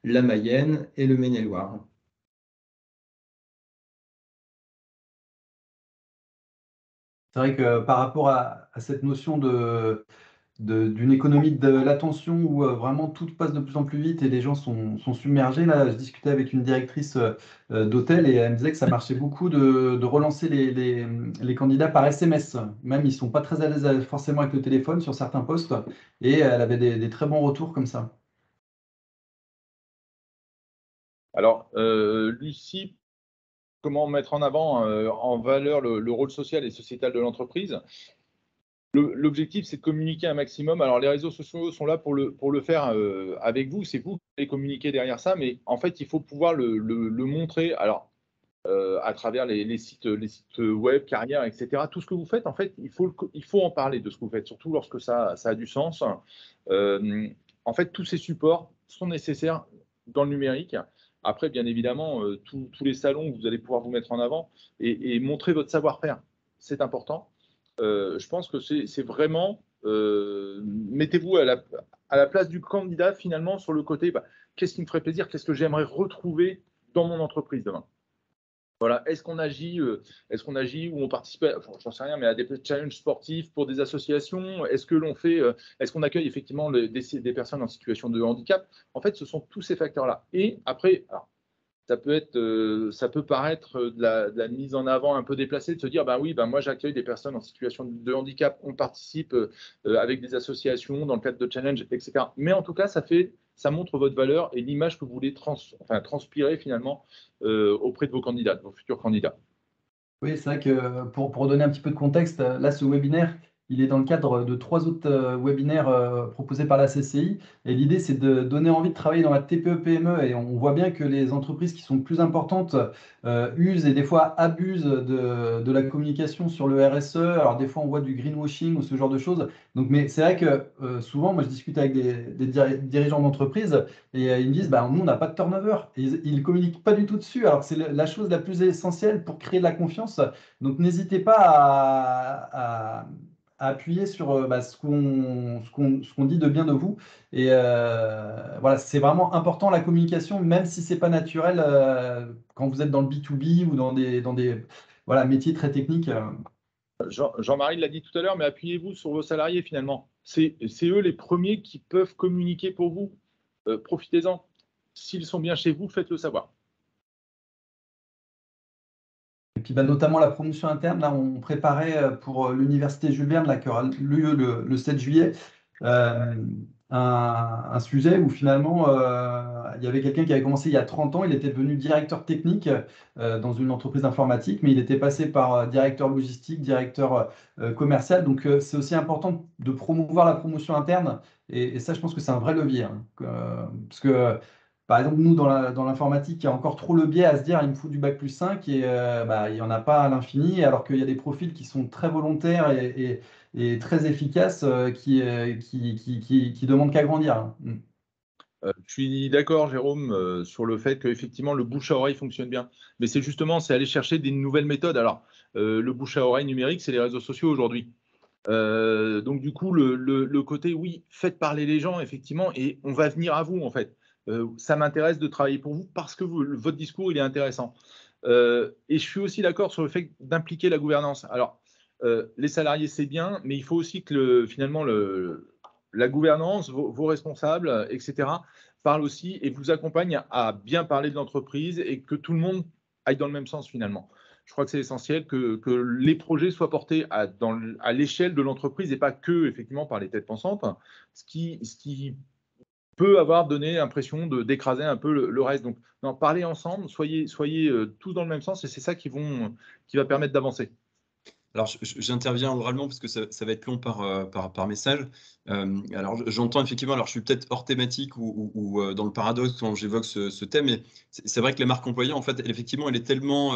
la Mayenne et le Maine-et-Loire. C'est vrai que par rapport à cette notion d'une économie de l'attention où vraiment tout passe de plus en plus vite et les gens sont submergés. Là, je discutais avec une directrice d'hôtel et elle me disait que ça marchait beaucoup de relancer les candidats par SMS. Même ils ne sont pas très à l'aise forcément avec le téléphone sur certains postes et elle avait des très bons retours comme ça. Alors, Lucie, comment mettre en avant, en valeur le rôle social et sociétal de l'entreprise? L'objectif, c'est de communiquer un maximum. Alors, les réseaux sociaux sont là pour le faire avec vous. C'est vous qui allez communiquer derrière ça, mais en fait, il faut pouvoir le montrer. Alors, à travers les sites web, carrière, etc. Tout ce que vous faites, en fait, il faut en parler de ce que vous faites, surtout lorsque ça a du sens. En fait, tous ces supports sont nécessaires dans le numérique. Après, bien évidemment, tous les salons, vous allez pouvoir vous mettre en avant et montrer votre savoir-faire. C'est important. Je pense que c'est vraiment, mettez-vous à la place du candidat, finalement, sur le côté, qu'est-ce qui me ferait plaisir, qu'est-ce que j'aimerais retrouver dans mon entreprise demain. Voilà, est-ce qu'on agit ou on participe, j'en sais rien, mais à des challenges sportifs pour des associations? Est-ce que l'on fait, est-ce qu'on accueille effectivement des personnes en situation de handicap? En fait, ce sont tous ces facteurs-là. Et après, alors, ça peut paraître de la mise en avant un peu déplacée, de se dire, oui, moi j'accueille des personnes en situation de handicap, on participe avec des associations dans le cadre de challenge, etc. Mais en tout cas, ça montre votre valeur et l'image que vous voulez transpirer finalement auprès de vos candidats, de vos futurs candidats. Oui, c'est vrai que pour donner un petit peu de contexte, là, ce webinaire, il est dans le cadre de 3 autres webinaires proposés par la CCI. Et l'idée, c'est de donner envie de travailler dans la TPE-PME. Et on voit bien que les entreprises qui sont plus importantes usent et des fois abusent de la communication sur le RSE. Alors, des fois, on voit du greenwashing ou ce genre de choses. Donc, mais c'est vrai que souvent, moi, je discute avec des dirigeants d'entreprise et ils me disent, nous, on n'a pas de turnover. Et ils ne communiquent pas du tout dessus, alors que c'est la chose la plus essentielle pour créer de la confiance. Donc, n'hésitez pas à appuyer sur ce qu'on dit de bien de vous. Et voilà, c'est vraiment important la communication, même si ce n'est pas naturel quand vous êtes dans le B2B ou dans des voilà, métiers très techniques. Jean-Marie l'a dit tout à l'heure, mais appuyez-vous sur vos salariés finalement. C'est eux les premiers qui peuvent communiquer pour vous. Profitez-en. S'ils sont bien chez vous, faites-le savoir. Et puis notamment la promotion interne, là on préparait pour l'université Jules Verne là, qui aura lieu le 7 juillet, un sujet où finalement il y avait quelqu'un qui avait commencé il y a 30 ans, il était devenu directeur technique dans une entreprise informatique, mais il était passé par directeur logistique, directeur commercial. Donc c'est aussi important de promouvoir la promotion interne et ça je pense que c'est un vrai levier. Parce que par exemple, nous, dans l'informatique, il y a encore trop le biais à se dire il me faut du bac plus 5 et il n'y en a pas à l'infini, alors qu'il y a des profils qui sont très volontaires et très efficaces qui demandent qu'à grandir. Hein. Je suis d'accord, Jérôme, sur le fait qu'effectivement, le bouche à oreille fonctionne bien. Mais c'est aller chercher des nouvelles méthodes. Alors, le bouche à oreille numérique, c'est les réseaux sociaux aujourd'hui. Donc, du coup, le côté, oui, faites parler les gens, effectivement, et on va venir à vous, en fait. Ça m'intéresse de travailler pour vous parce que votre discours, il est intéressant. Et je suis aussi d'accord sur le fait d'impliquer la gouvernance. Alors, les salariés, c'est bien, mais il faut aussi que finalement, la gouvernance, vos responsables, etc., parlent aussi et vous accompagnent à bien parler de l'entreprise et que tout le monde aille dans le même sens finalement. Je crois que c'est essentiel que les projets soient portés à l'échelle de l'entreprise et pas que effectivement par les têtes pensantes, ce qui peut avoir donné l'impression d'écraser un peu le reste. Donc, non, parlez ensemble, soyez tous dans le même sens et c'est ça qui va permettre d'avancer. Alors, j'interviens oralement parce que ça va être long par message. Alors, j'entends effectivement, alors je suis peut-être hors thématique ou dans le paradoxe quand j'évoque ce thème, mais c'est vrai que la marque employeur, en fait, effectivement, elle est tellement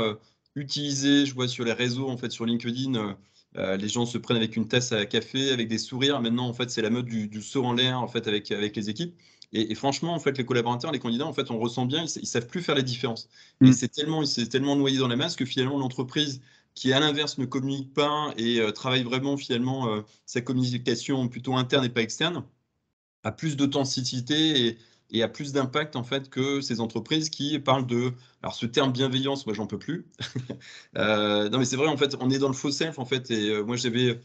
utilisée, je vois sur les réseaux, en fait, sur LinkedIn, les gens se prennent avec une tasse à café, avec des sourires. Maintenant, en fait, c'est la mode du saut en l'air, en fait, avec les équipes. Et franchement, en fait, les collaborateurs, les candidats, en fait, on ressent bien, ils savent plus faire la différence. Et c'est tellement noyé dans la masse que finalement, l'entreprise qui, à l'inverse, ne communique pas et travaille vraiment finalement sa communication plutôt interne et pas externe, a plus d'authenticité et a plus d'impact en fait que ces entreprises qui parlent de, alors ce terme bienveillance, moi j'en peux plus. Non mais c'est vrai, en fait, on est dans le faux self en fait. Et moi j'avais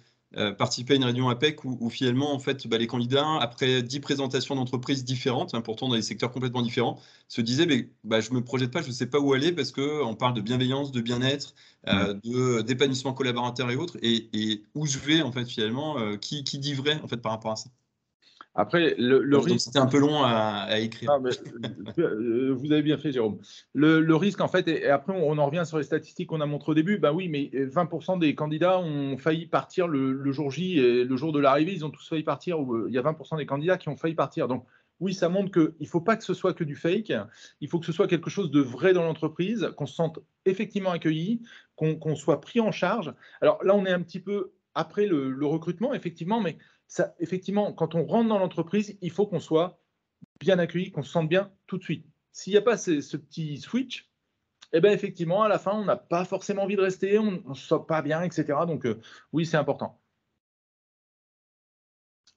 participé à une réunion APEC où finalement en fait les candidats, après 10 présentations d'entreprises différentes, pourtant dans des secteurs complètement différents, se disaient je me projette pas, je sais pas où aller parce que on parle de bienveillance, de bien-être, d'épanouissement collaborateur et autres, et où je vais en fait finalement, qui dit vrai en fait par rapport à ça. Après, le Donc risque. c'était un peu long à écrire. Ah, mais, vous avez bien fait, Jérôme. Le risque, en fait, et après, on en revient sur les statistiques qu'on a montrées au début. Ben oui, mais 20% des candidats ont failli partir le jour J, et le jour de l'arrivée, ils ont tous failli partir. Il y a 20% des candidats qui ont failli partir. Donc, oui, ça montre qu'il ne faut pas que ce soit que du fake. Il faut que ce soit quelque chose de vrai dans l'entreprise, qu'on se sente effectivement accueilli, qu'on soit pris en charge. Alors là, on est un petit peu après le recrutement, effectivement, mais ça, effectivement, quand on rentre dans l'entreprise, il faut qu'on soit bien accueilli, qu'on se sente bien tout de suite. S'il n'y a pas ce petit switch, eh bien effectivement, à la fin, on n'a pas forcément envie de rester, on ne se sent pas bien, etc. Donc oui, c'est important.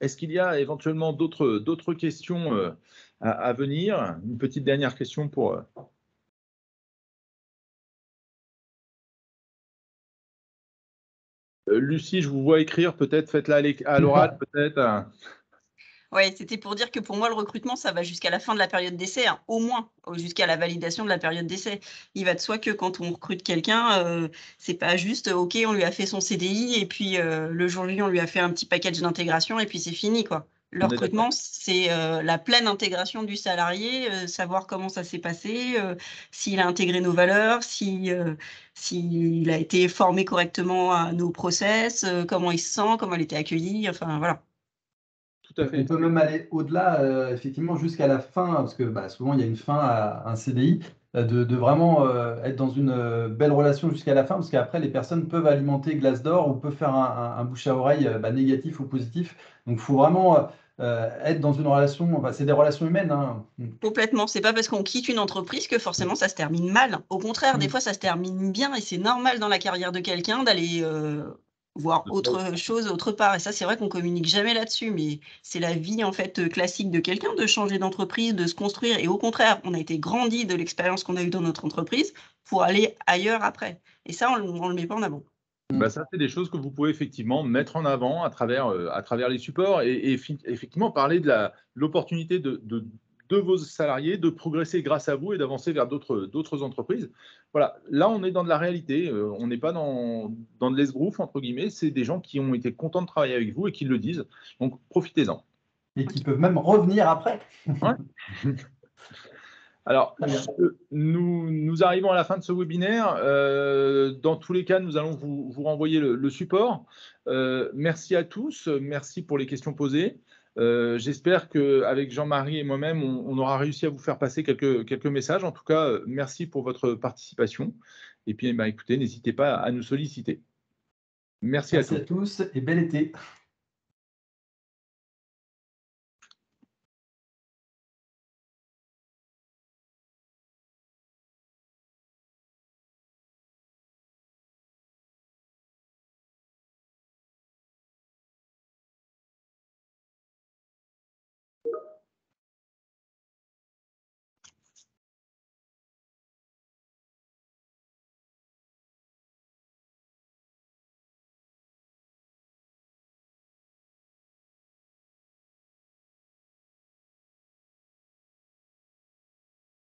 Est-ce qu'il y a éventuellement d'autres questions à venir? Une petite dernière question pour... Lucie, je vous vois écrire, peut-être faites-la à l'oral, peut-être. Ouais, c'était pour dire que pour moi, le recrutement, ça va jusqu'à la fin de la période d'essai, hein, au moins, jusqu'à la validation de la période d'essai. Il va de soi que quand on recrute quelqu'un, c'est pas juste, OK, on lui a fait son CDI et puis le jour J, on lui a fait un petit package d'intégration et puis c'est fini, quoi. Le On est recrutement, c'est la pleine intégration du salarié, savoir comment ça s'est passé, s'il a intégré nos valeurs, s'il a été formé correctement à nos process, comment il se sent, comment il était accueilli, enfin voilà. Tout à fait. On peut même aller au-delà, effectivement, jusqu'à la fin, parce que souvent il y a une fin à un CDI, de vraiment être dans une belle relation jusqu'à la fin, parce qu'après les personnes peuvent alimenter Glassdoor ou peuvent faire un bouche à oreille négatif ou positif. Donc il faut vraiment être dans une relation, c'est des relations humaines, hein. Complètement. C'est pas parce qu'on quitte une entreprise que forcément ça se termine mal. Au contraire, des fois ça se termine bien et c'est normal dans la carrière de quelqu'un d'aller voir autre chose autre part. Et ça, c'est vrai qu'on communique jamais là-dessus, mais c'est la vie en fait classique de quelqu'un de changer d'entreprise, de se construire. Et au contraire, on a été grandi de l'expérience qu'on a eue dans notre entreprise pour aller ailleurs après. Et ça, on le met pas en avant. Ça, c'est des choses que vous pouvez effectivement mettre en avant à travers les supports et effectivement parler de l'opportunité de vos salariés de progresser grâce à vous et d'avancer vers d'autres entreprises. Voilà, là, on est dans de la réalité. On n'est pas dans de l'esbrouf, entre guillemets. C'est des gens qui ont été contents de travailler avec vous et qui le disent. Donc, profitez-en. Et qui peuvent même revenir après. Ouais. Alors, nous arrivons à la fin de ce webinaire. Dans tous les cas, nous allons vous renvoyer le support. Merci à tous. Merci pour les questions posées. J'espère qu'avec Jean-Marie et moi-même, on aura réussi à vous faire passer quelques messages. En tout cas, merci pour votre participation. Et puis, écoutez, n'hésitez pas à nous solliciter. Merci à tous et bel été.